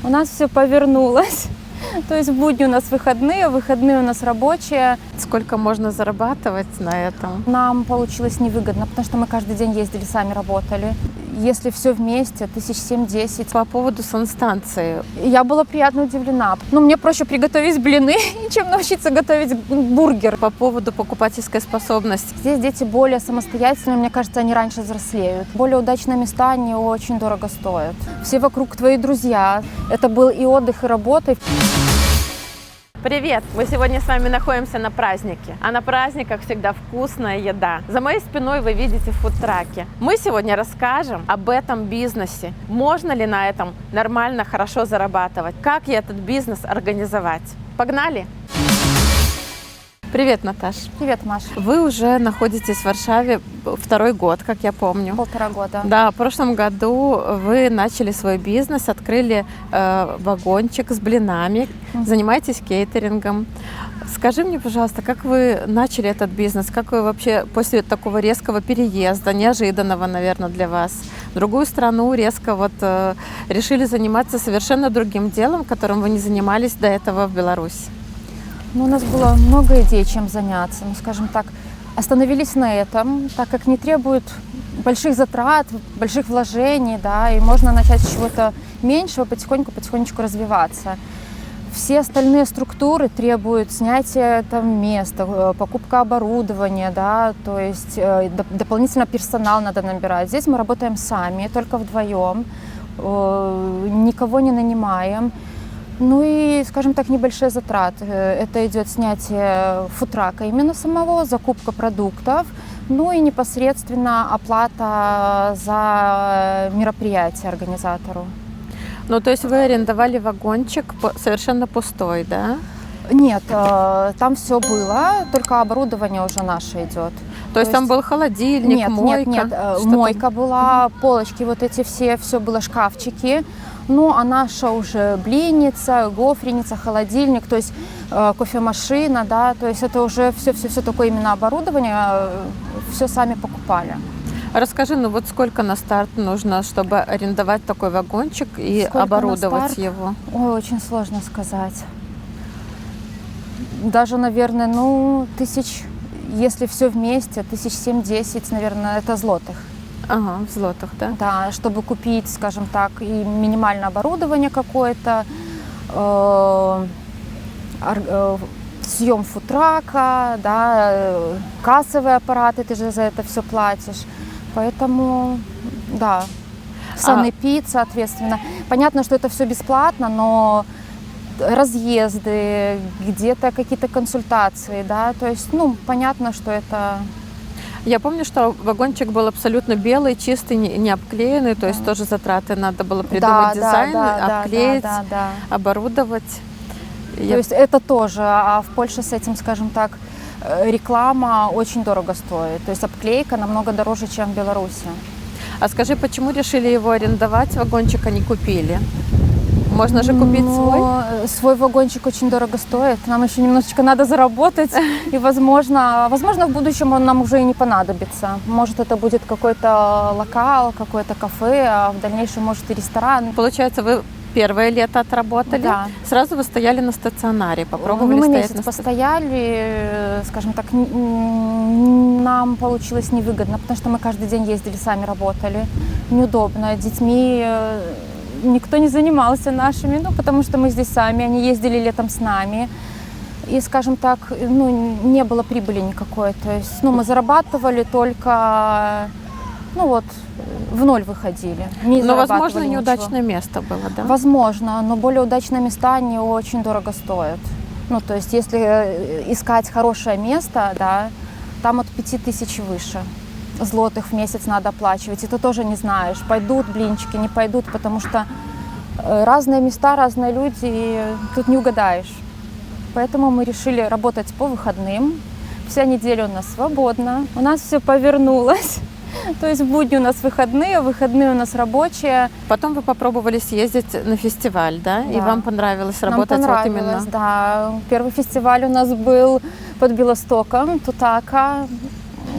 У нас все повернулось. То есть в будни у нас выходные у нас рабочие. Сколько можно зарабатывать на этом? Нам получилось невыгодно, потому что мы каждый день ездили, сами работали. Если все вместе, 7-10. По поводу санстанции. Я была приятно удивлена. Мне проще приготовить блины, чем научиться готовить бургер. По поводу покупательской способности. Здесь дети более самостоятельные, мне кажется, они раньше взрослеют. Более удачные места, они очень дорого стоят. Все вокруг твои друзья. Это был и отдых, и работа. Привет! Мы сегодня с вами находимся на празднике. А на праздниках всегда вкусная еда. За моей спиной вы видите фудтраки. Мы сегодня расскажем об этом бизнесе. Можно ли на этом нормально, хорошо зарабатывать? Как и этот бизнес организовать? Погнали! Привет, Наташ. Привет, Маша. Вы уже находитесь в Варшаве второй год, как я помню. 1,5 года. Да, в прошлом году вы начали свой бизнес, открыли вагончик с блинами, занимаетесь кейтерингом. Скажи мне, пожалуйста, как вы начали этот бизнес? Как вы вообще после такого резкого переезда, неожиданного, наверное, для вас, в другую страну резко решили заниматься совершенно другим делом, которым вы не занимались до этого в Беларуси? У нас было много идей, чем заняться. Скажем так, остановились на этом, так как не требует больших затрат, больших вложений, да, и можно начать с чего-то меньшего, потихонечку развиваться. Все остальные структуры требуют снятия места, покупка оборудования, да, то есть дополнительно персонал надо набирать. Здесь мы работаем сами, только вдвоем, никого не нанимаем. И, скажем так, небольшие затраты. Это идет снятие фудтрака именно самого, закупка продуктов, и непосредственно оплата за мероприятие организатору. То есть вы арендовали вагончик совершенно пустой, да? Нет, там все было, только оборудование уже наше идет. То есть там был холодильник, мойка? Нет, мойка была, полочки все было шкафчики. А наша уже блинница, гофреница, холодильник, то есть кофемашина, да, то есть это уже все такое именно оборудование, все сами покупали. Расскажи, сколько на старт нужно, чтобы арендовать такой вагончик и сколько оборудовать его? Ой, очень сложно сказать. Даже, наверное, если все вместе, 7-10, наверное, это злотых. Ага, в злотах, да? Да, чтобы купить, скажем так, и минимальное оборудование какое-то, съем фудтрака, да, кассовые аппараты, ты же за это все платишь. Поэтому, да, санэпид, соответственно. Понятно, что это все бесплатно, но разъезды, где-то какие-то консультации, да, то есть, понятно, что это... Я помню, что вагончик был абсолютно белый, чистый, не обклеенный, то есть тоже затраты надо было придумать дизайн, обклеить, оборудовать. То есть это тоже, а в Польше с этим, скажем так, реклама очень дорого стоит, то есть обклейка намного дороже, чем в Беларуси. А скажи, почему решили его арендовать, вагончик, а не купили? Можно же купить свой? Свой вагончик очень дорого стоит. Нам еще немножечко надо заработать. И, возможно, в будущем он нам уже и не понадобится. Может, это будет какой-то локал, какое-то кафе, а в дальнейшем, может, и ресторан. Получается, вы первое лето отработали? Да. Сразу вы стояли на стационаре, попробовали мы стоять месяц постояли, скажем так, нам получилось невыгодно, потому что мы каждый день ездили, сами работали. Неудобно. Детьми никто не занимался нашими, потому что мы здесь сами, они ездили летом с нами. И, скажем так, не было прибыли никакой. То есть, мы зарабатывали только, в ноль выходили. Но, возможно, неудачное место было, да? Возможно, но более удачные места, они очень дорого стоят. То есть, если искать хорошее место, да, там от 5000 выше. Злотых в месяц надо оплачивать, и ты тоже не знаешь, пойдут блинчики, не пойдут, потому что разные места, разные люди, и тут не угадаешь. Поэтому мы решили работать по выходным. Вся неделя у нас свободна, у нас все повернулось. То есть в будни у нас выходные у нас рабочие. Потом вы попробовали съездить на фестиваль, да? И вам понравилось работать Нам понравилось, да. Первый фестиваль у нас был под Белостоком, Тутака.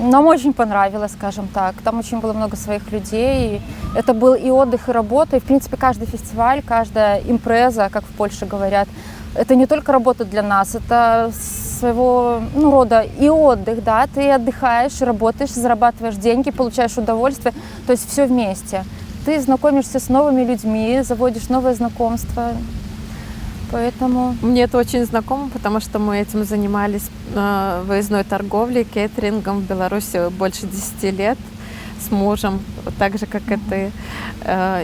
Нам очень понравилось, скажем так. Там очень было много своих людей. Это был и отдых, и работа. И, в принципе, каждый фестиваль, каждая импреза, как в Польше говорят, это не только работа для нас, это своего рода и отдых, да. Ты отдыхаешь, работаешь, зарабатываешь деньги, получаешь удовольствие. То есть все вместе. Ты знакомишься с новыми людьми, заводишь новые знакомства. Поэтому... Мне это очень знакомо, потому что мы этим занимались выездной торговлей, кейтерингом в Беларуси больше 10 лет с мужем, так же, как и ты.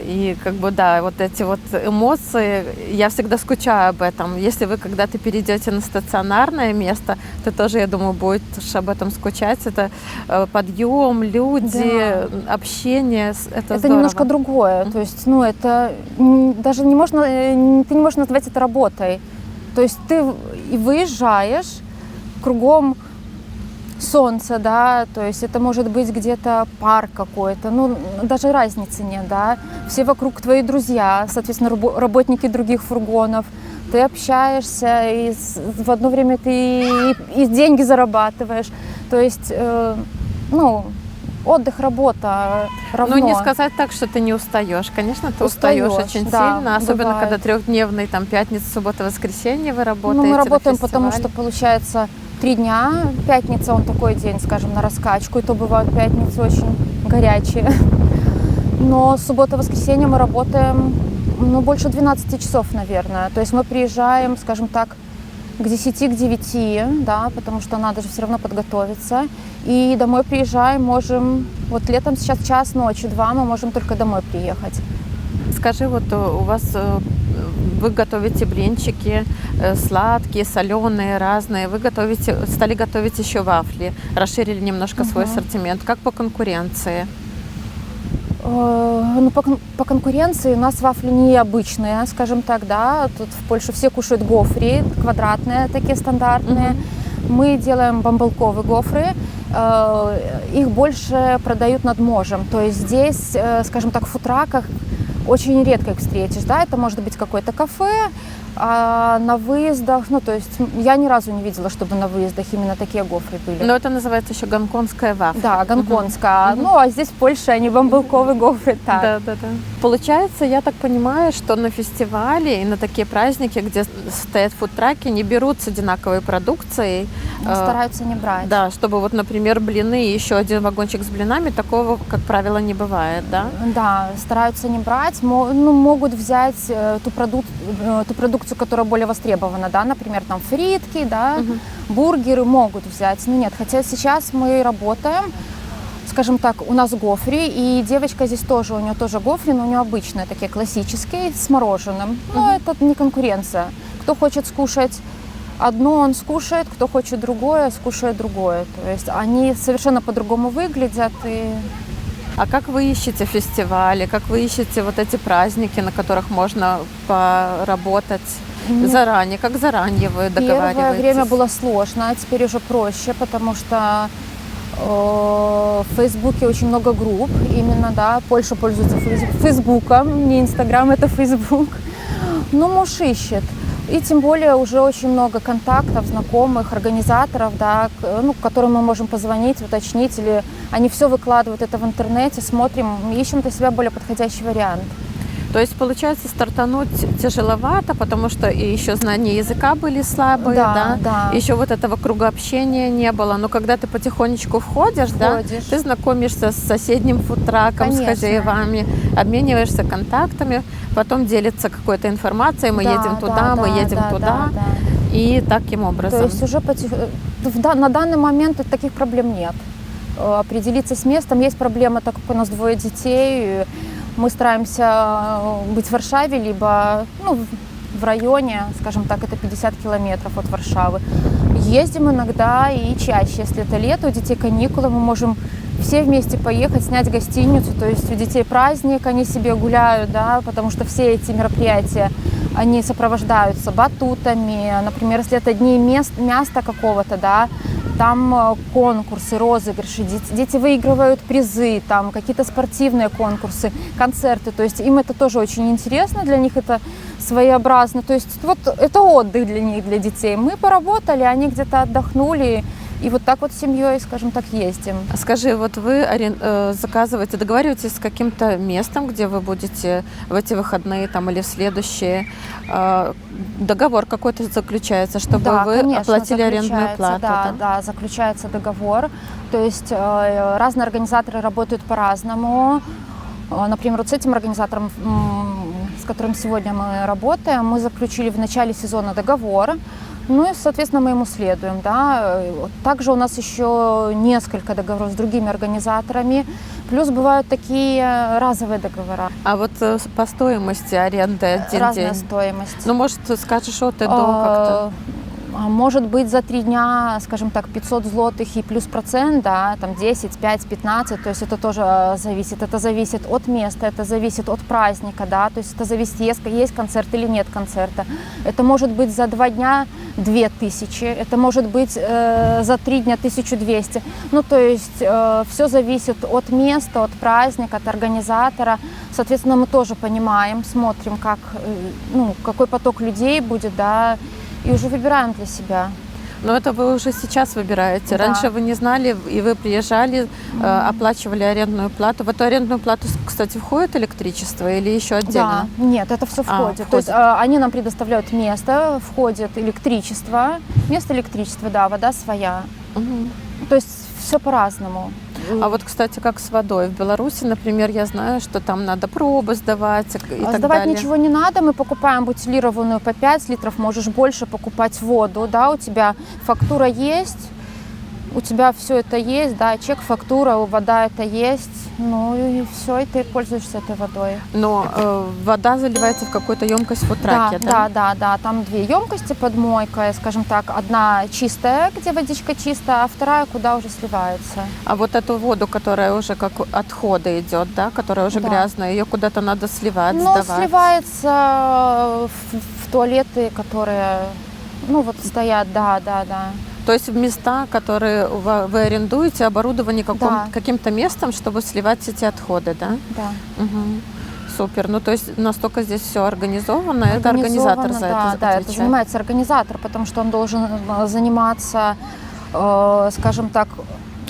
И как бы, да, вот эти вот эмоции, я всегда скучаю об этом. Если вы когда-то перейдете на стационарное место, то тоже, я думаю, будешь об этом скучать. Это подъем, люди, Да. общение. Это Это здорово. немножко другое. То есть, это даже не можно, ты не можешь назвать это работой. То есть ты и выезжаешь, кругом солнце, да, то есть это может быть где-то парк какой-то, даже разницы нет, да. Все вокруг твои друзья, соответственно, работники других фургонов. Ты общаешься, и в одно время ты и деньги зарабатываешь. То есть, отдых, работа равно. Ну, не сказать так, что ты не устаешь. Конечно, ты устаешь очень да, сильно, особенно бывает. когда трехдневный, там, пятница, суббота, воскресенье вы работаете. Мы на работаем, потому фестивале. что получается 3 дня. Пятница, он такой день, скажем, на раскачку, и то бывают пятницы очень горячие. Но суббота, воскресенье мы работаем, больше 12 часов, наверное. То есть мы приезжаем, скажем так, к 10, к 9, да, потому что надо же все равно подготовиться. И домой приезжаем, можем, вот летом сейчас час ночи, 2, мы можем только домой приехать. Скажи, вот у вас вы готовите блинчики сладкие, соленые, разные. Вы стали готовить еще вафли, расширили немножко свой ассортимент. Как по конкуренции? По конкуренции у нас вафли необычные, скажем так, да. Тут в Польше все кушают гофри, квадратные, такие стандартные. Мы делаем бамбалковые гофры. Их больше продают над морем. То есть здесь, скажем так, в фудтраках очень редко их встретишь, да. Это может быть какое-то кафе, а на выездах, то есть я ни разу не видела, чтобы на выездах именно такие гофры были. Но это называется еще гонконгская вафля. Да, гонконгская. А здесь в Польше они бамбалковые гофры, так. Да. Получается, я так понимаю, что на фестивале и на такие праздники, где стоят фудтраки, не берут с одинаковой продукцией. Стараются не брать. Да, чтобы вот, например, блины и еще один вагончик с блинами, такого, как правило, не бывает, да? Да, стараются не брать. Могут взять ту продукцию, которая более востребована, да, например, там фритки, да, бургеры могут взять, но нет. Хотя сейчас мы работаем, скажем так, у нас гофри, и девочка здесь тоже, у нее тоже гофри, но у нее обычные, такие классические, с мороженым. Но это не конкуренция. Кто хочет скушать одно, он скушает, кто хочет другое, скушает другое. То есть они совершенно по-другому выглядят. А как вы ищете фестивали, как вы ищете вот эти праздники, на которых можно поработать заранее? Как заранее вы договариваетесь? Первое время было сложно, а теперь уже проще, потому что в Фейсбуке очень много групп, именно, да, Польша пользуется Фейсбуком, не Инстаграм, это Фейсбук. Муж ищет. И тем более уже очень много контактов, знакомых, организаторов, да, к которым мы можем позвонить, уточнить, или они все выкладывают это в интернете, смотрим, ищем для себя более подходящий вариант. То есть, получается, стартануть тяжеловато, потому что и еще знания языка были слабые, да? Еще вот этого круга общения не было. Но когда ты потихонечку входишь, да, ты знакомишься с соседним фудтраком, конечно, с хозяевами, обмениваешься контактами, потом делится какой-то информацией, мы едем туда, мы едем туда. И таким образом. То есть уже на данный момент таких проблем нет. Определиться с местом. Есть проблема, так как у нас 2 детей. Мы стараемся быть в Варшаве, либо в районе, скажем так, это 50 километров от Варшавы. Ездим иногда и чаще. Если это лето, у детей каникулы, мы можем все вместе поехать, снять гостиницу. То есть у детей праздник, они себе гуляют, да, потому что все эти мероприятия, они сопровождаются батутами. Например, если это дни места какого-то, да, там конкурсы, розыгрыши, дети выигрывают призы, там какие-то спортивные конкурсы, концерты. То есть им это тоже очень интересно, для них это своеобразно. То есть вот это отдых для них, для детей. Мы поработали, они где-то отдохнули, И вот так вот с семьей, скажем так, ездим. Скажи, вот вы заказываете, договариваетесь с каким-то местом, где вы будете в эти выходные там, или в следующие, договор какой-то заключается, чтобы Да, вы конечно, оплатили арендную заключается, плату? Да, да, заключается договор. То есть разные организаторы работают по-разному. Например, вот с этим организатором, с которым сегодня мы работаем, мы заключили в начале сезона договор. Ну и, соответственно, мы ему следуем. Да. Также у нас еще несколько договоров с другими организаторами. Плюс бывают такие разовые договора. А вот по стоимости аренды один Разная день? стоимость. Ну, может, скажешь от и до как-то? Может быть, за 3 дня, скажем так, 500 злотых и плюс процент, да, там 10, 5, 15, то есть это тоже зависит. Это зависит от места, это зависит от праздника, да, то есть это зависит, есть концерт или нет концерта. Это может быть за 2 дня 2000, это может быть за 3 дня 1200. Ну, то есть все зависит от места, от праздника, от организатора. Соответственно, мы тоже понимаем, смотрим, как, какой поток людей будет, да, и уже выбираем для себя. Но это вы уже сейчас выбираете. Да. Раньше вы не знали, и вы приезжали, оплачивали арендную плату. В эту арендную плату, кстати, входит электричество или еще отдельно? Да, нет, это все входит. входит. То есть они нам предоставляют место, входит электричество, да, вода своя. Мгм. То есть все по-разному. А вот, кстати, как с водой. В Беларуси, например, я знаю, что там надо пробы сдавать и так Сдавать далее. ничего не надо, мы покупаем бутилированную по 5 литров, можешь больше покупать воду, да, у тебя фактура есть, у тебя все это есть, да, чек, фактура, вода это есть, ну и все, и ты пользуешься этой водой. Но вода заливается в какую-то емкость в футраке, да? Да, там 2 емкости под мойкой, скажем так, одна чистая, где водичка чистая, а вторая, куда уже сливается. А вот эту воду, которая уже как отходы идет, да, которая уже Да. грязная, ее куда-то надо сливать, Но сдавать. сливается в туалеты, которые, стоят, да. То есть в места, которые вы арендуете, оборудованы Да. каким-то местом, чтобы сливать эти отходы, да? Да. Мгм. Супер. Ну, то есть настолько здесь все организовано, это организатор за это Да, это отвечает. занимается организатор, потому что он должен заниматься, скажем так,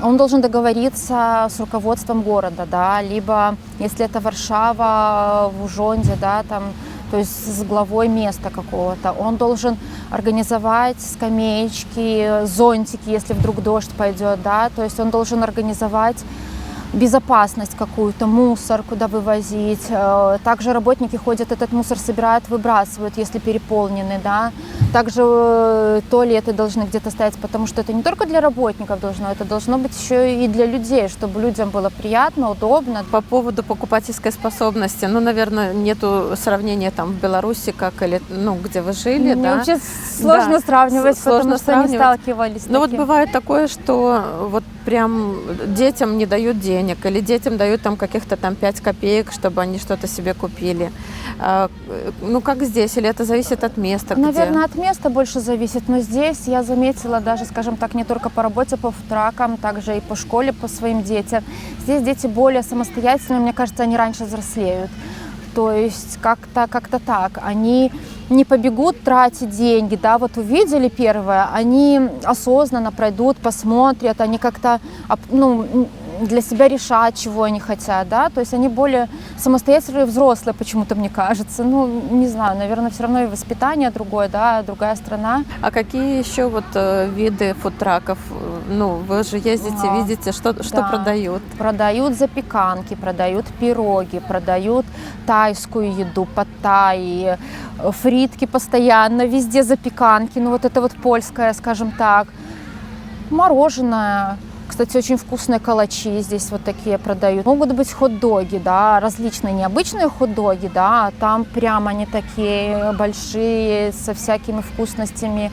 он должен договориться с руководством города, да, либо, если это Варшава, в Ужонде, да, там, то есть с главой места какого-то. Он должен организовать скамеечки, зонтики, если вдруг дождь пойдет, да, то есть он должен организовать безопасность какую-то, мусор куда вывозить. Также работники ходят, этот мусор собирают, выбрасывают, если переполнены, да. Также туалеты должны где-то стоять, потому что это не только для работников должно, это должно быть еще и для людей, чтобы людям было приятно, удобно. По поводу покупательской способности, ну, наверное, нету сравнения там в Беларуси, как или, где вы жили, Мне да? вообще сложно Да, сравнивать, сложно потому что не сравнивать. сталкивались с Ну, вот таким. бывает такое, что вот прям детям не дают денег, или детям дают там каких-то там 5 копеек, чтобы они что-то себе купили. Ну, как здесь? Или это зависит от места? Наверное, где? от места больше зависит, но здесь я заметила даже, скажем так, не только по работе, по футракам, также и по школе, по своим детям. Здесь дети более самостоятельные, мне кажется, они раньше взрослеют. То есть как-то так. Они не побегут тратить деньги, да, вот увидели первое, они осознанно пройдут, посмотрят, они как-то, для себя решать, чего они хотят, да, то есть они более самостоятельные, взрослые почему-то, мне кажется, не знаю, наверное, все равно и воспитание другое, да, другая страна. А какие еще вот виды фудтраков? Ну, вы же ездите, видите, что Да. продают? Продают запеканки, продают пироги, продают тайскую еду, паттайи, фритки постоянно, везде запеканки, вот это вот польское, скажем так, мороженое. Кстати, очень вкусные калачи здесь вот такие продают. Могут быть хот-доги, да, различные, необычные хот-доги, да, а там прямо они такие большие, со всякими вкусностями.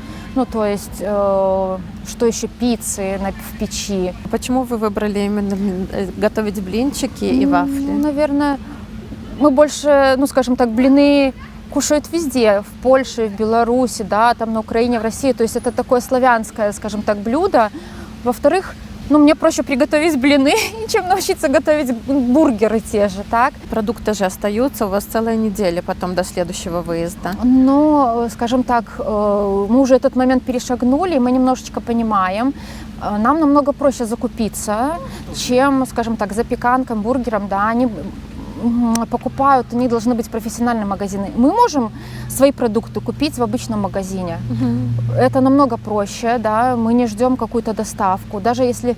То есть, что еще, пиццы в печи. Почему вы выбрали именно готовить блинчики и вафли? Наверное, мы больше, скажем так, блины кушают везде, в Польше, в Беларуси, да, там на Украине, в России. То есть это такое славянское, скажем так, блюдо. Во-вторых, Ну, мне проще приготовить блины, чем научиться готовить бургеры те же, так? Продукты же остаются у вас целая неделя потом до следующего выезда. Но, скажем так, мы уже этот момент перешагнули, и мы немножечко понимаем, нам намного проще закупиться, чем, скажем так, запеканкам, бургерам, да, они покупают, они должны быть профессиональные магазины. Мы можем свои продукты купить в обычном магазине. Это намного проще, да, мы не ждем какую-то доставку. Даже если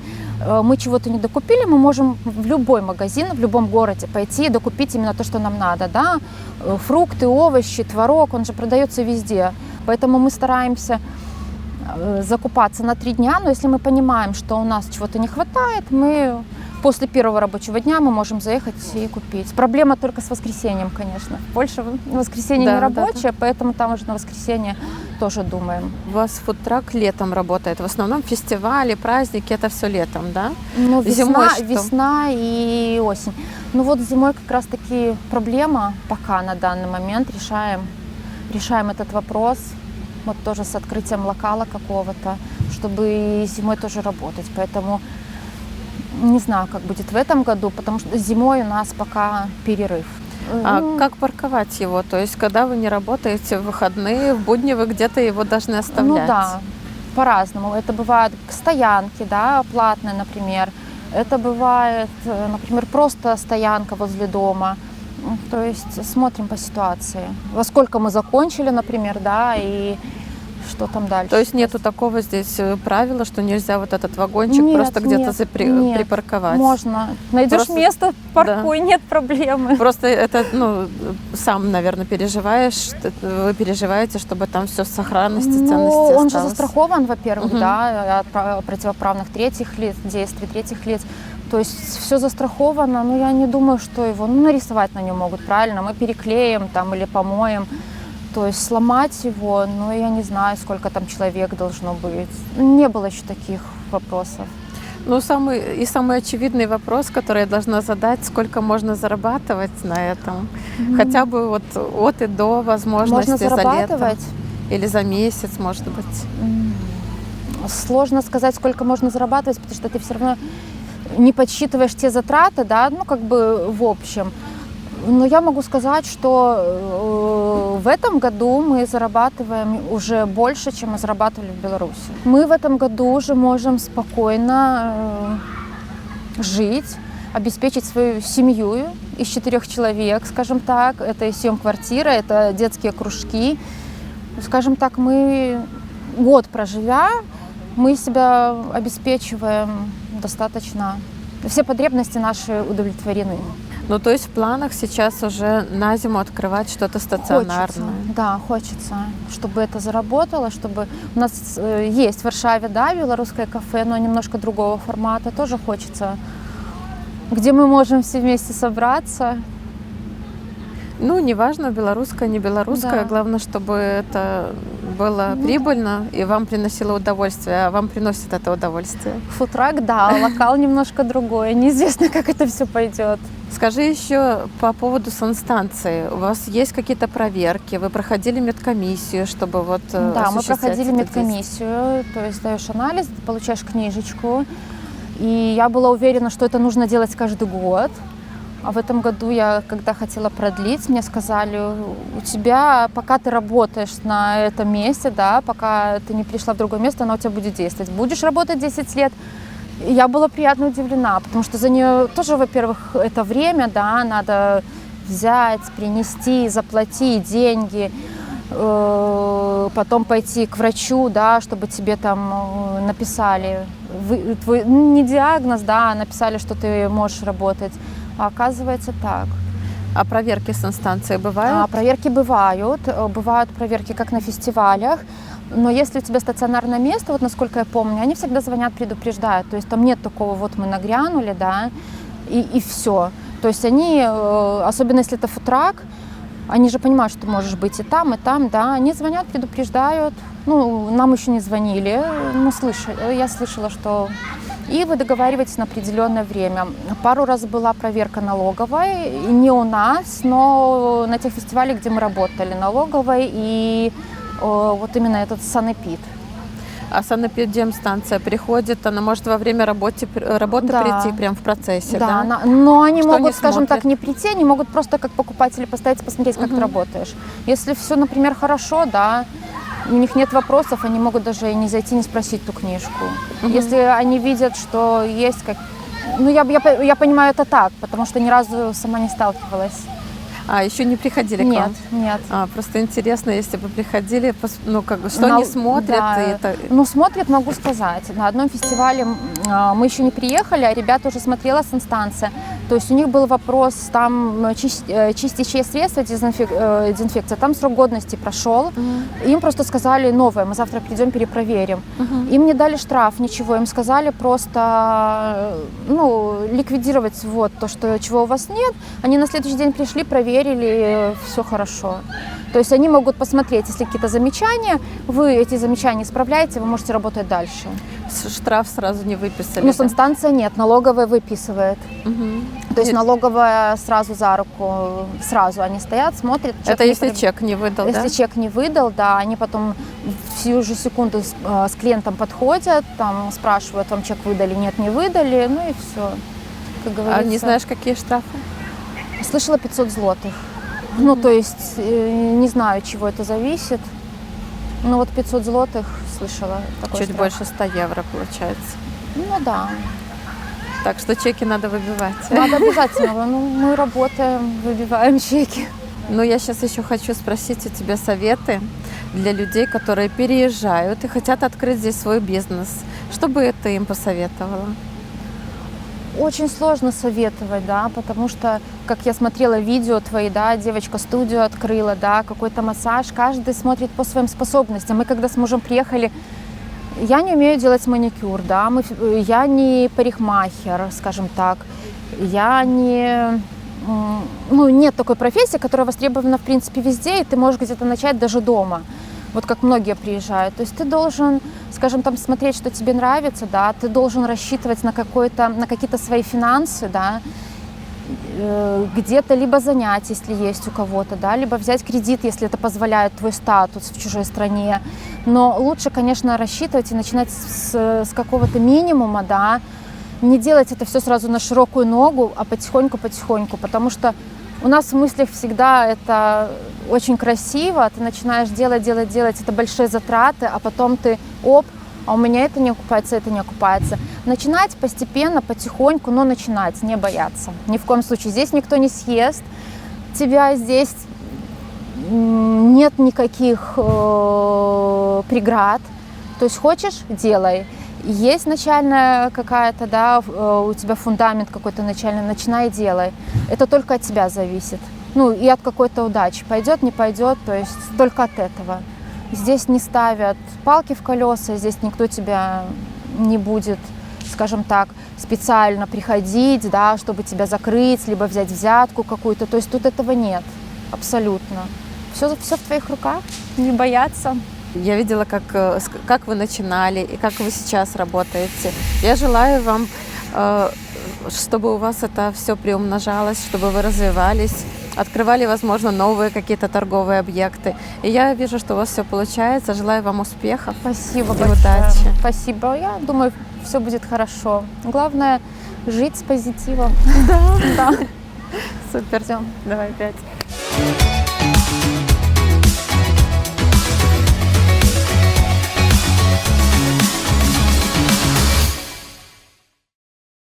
мы чего-то не докупили, мы можем в любой магазин, в любом городе пойти и докупить именно то, что нам надо, да. Фрукты, овощи, творог, он же продается везде. Поэтому мы стараемся закупаться на 3 дня, но если мы понимаем, что у нас чего-то не хватает, мы после первого рабочего дня мы можем заехать и купить. Проблема только с воскресеньем, конечно. В Польше воскресенье не рабочее, поэтому там уже на воскресенье тоже думаем. У вас фудтрак летом работает. В основном фестивали, праздники, это все летом, да? Ну, Зимой что? весна и осень. Ну вот зимой как раз таки проблема, пока на данный момент решаем этот вопрос. Вот тоже с открытием локала какого-то, чтобы и зимой тоже работать. Поэтому не знаю, как будет в этом году, потому что зимой у нас пока перерыв. А как парковать его? То есть, когда вы не работаете в выходные, в будни вы где-то его должны оставлять? Ну да, по-разному. Это бывают стоянки, да, платные, например. Это бывает, например, просто стоянка возле дома. То есть смотрим по ситуации. Во сколько мы закончили, например, да, и что там дальше. То есть нету такого здесь правила, что нельзя вот этот вагончик просто где-то припарковать? Можно. Найдешь просто место, паркуй, да. Нет проблемы. Просто это, сам, наверное, переживаешь, вы переживаете, чтобы там все в сохранности, ценности осталось. Он же застрахован, во-первых, да, от противоправных третьих лиц, действий третьих лиц. То есть все застраховано, но я не думаю, что его нарисовать на нем могут, правильно? Мы переклеим там или помоем. То есть сломать его, я не знаю, сколько там человек должно быть. Не было еще таких вопросов. Самый очевидный вопрос, который я должна задать, сколько можно зарабатывать на этом? Хотя бы вот от и до возможности можно зарабатывать? За лето или за месяц, может быть. Сложно сказать, сколько можно зарабатывать, потому что ты все равно не подсчитываешь те затраты, да, в общем. Но я могу сказать, что в этом году мы зарабатываем уже больше, чем мы зарабатывали в Беларуси. Мы в этом году уже можем спокойно жить, обеспечить свою семью из 4 человек, скажем так. Это и съем квартиры, это детские кружки. Скажем так, мы год проживя, мы себя обеспечиваем достаточно. Все потребности наши удовлетворены. То есть в планах сейчас уже на зиму открывать что-то стационарное? Хочется, да, хочется, чтобы это заработало, чтобы... У нас есть в Варшаве, да, белорусское кафе, но немножко другого формата, тоже хочется, где мы можем все вместе собраться. Неважно, белорусское, не белорусское, да. Главное, чтобы это было прибыльно и вам приносило удовольствие, а вам приносит это удовольствие. Фудтрак, да, локал немножко другой, неизвестно, как это все пойдет. Скажи еще по поводу санстанции. У вас есть какие-то проверки? Вы проходили медкомиссию, чтобы Да, мы проходили медкомиссию, то есть даешь анализ, получаешь книжечку. И я была уверена, что это нужно делать каждый год. А в этом году я, когда хотела продлить, мне сказали, у тебя, пока ты работаешь на этом месте, да, пока ты не пришла в другое место, оно у тебя будет действовать. Будешь работать 10 лет. И я была приятно удивлена, потому что за нее тоже, во-первых, это время, да, надо взять, принести, заплатить деньги, потом пойти к врачу, да, чтобы тебе там написали твой, не диагноз, да, а написали, что ты можешь работать. А оказывается так. А проверки санстанции бывают? Проверки бывают. Бывают проверки как на фестивалях. Но если у тебя стационарное место, вот насколько я помню, они всегда звонят, предупреждают. То есть там нет такого, вот мы нагрянули, да, и все. То есть они, особенно если это фудтрак, они же понимают, что ты можешь быть и там, да. Они звонят, предупреждают. Нам еще не звонили, но я слышала, что... И вы договариваетесь на определенное время. Пару раз была проверка налоговой, не у нас, но на тех фестивалях, где мы работали, налоговой и вот именно этот санэпид. А санэпидемстанция приходит, она может во время работы Да. прийти прям в процессе, да? Но они Что могут, они скажем смотрят? так, не прийти, они могут просто как покупатели поставить, посмотреть, как ты работаешь. Если все, например, хорошо, да, у них нет вопросов, они могут даже и не зайти, не спросить ту книжку. Если они видят, что есть как... Ну, я понимаю это так, потому что ни разу сама не сталкивалась. А еще не приходили к Нет, вам? нет. Просто интересно, если бы приходили, ну, как бы, что они смотрят? Да. И это... Ну, смотрят, могу сказать. На одном фестивале мы еще не приехали, а ребята уже смотрела санстанция. То есть у них был вопрос, там чистящие средства, дезинфекция, там срок годности прошел. Им просто сказали новое, мы завтра придем, перепроверим. Им не дали штраф, ничего, им сказали просто ликвидировать вот то, что, чего у вас нет. Они на следующий день пришли, проверили, все хорошо. То есть они могут посмотреть, если какие-то замечания, вы эти замечания исправляете, вы можете работать дальше. Штраф сразу не выписали? Ну, да? санстанция нет, налоговая выписывает. То есть Нет. налоговая сразу за руку, сразу они стоят, смотрят. Это не если пров- чек не выдал, Если да? чек не выдал, да, они потом в сию же секунду с клиентом подходят, там спрашивают, вам чек выдали, нет, не выдали, ну и все. Как говорится. А не знаешь, какие штрафы? Слышала 500 злотых. Ну, то есть, не знаю, от чего это зависит. Ну, вот 500 злотых слышала. Такой Чуть штраф. больше 100 евро получается. Ну, да. Так что чеки надо выбивать. Надо обязательно. Ну, мы работаем, выбиваем чеки. Ну, я сейчас еще хочу спросить у тебя советы для людей, которые переезжают и хотят открыть здесь свой бизнес. Что бы ты им посоветовала? Очень сложно советовать, да, потому что, как я смотрела видео твои, да, девочка студию открыла, да, какой-то массаж, каждый смотрит по своим способностям. Мы когда с мужем приехали, я не умею делать маникюр, да, я не парикмахер, скажем так, я не... Ну, нет такой профессии, которая востребована, в принципе, везде, и ты можешь где-то начать даже дома. Вот как многие приезжают. То есть ты должен, скажем, там смотреть, что тебе нравится, да, ты должен рассчитывать на какие-то свои финансы, да, где-то либо занять, если есть у кого-то, да, либо взять кредит, если это позволяет твой статус в чужой стране. Но лучше, конечно, рассчитывать и начинать с какого-то минимума, да, не делать это все сразу на широкую ногу, а потихоньку-потихоньку, потому что у нас в мыслях всегда это очень красиво, ты начинаешь делать, это большие затраты, а потом ты, а у меня это не окупается. Начинать постепенно, потихоньку, но начинать, не бояться. Ни в коем случае. Здесь никто не съест тебя, здесь нет никаких преград. То есть хочешь – делай. Есть начальная какая-то, да, у тебя фундамент какой-то начальный, начинай, делай. Это только от тебя зависит. Ну и от какой-то удачи. Пойдет, не пойдет, то есть только от этого. Здесь не ставят палки в колеса, здесь никто тебя не будет, скажем так, специально приходить, да, чтобы тебя закрыть, либо взять взятку какую-то. То есть тут этого нет, абсолютно. Все в твоих руках, не бояться. Я видела, как вы начинали и как вы сейчас работаете. Я желаю вам, чтобы у вас это все приумножалось, чтобы вы развивались, открывали, возможно, новые какие-то торговые объекты. И я вижу, что у вас все получается. Желаю вам успехов. Спасибо и большое. удачи. Спасибо. Я думаю, все будет хорошо. Главное жить с позитивом. Да. Супер. Все. Давай 5.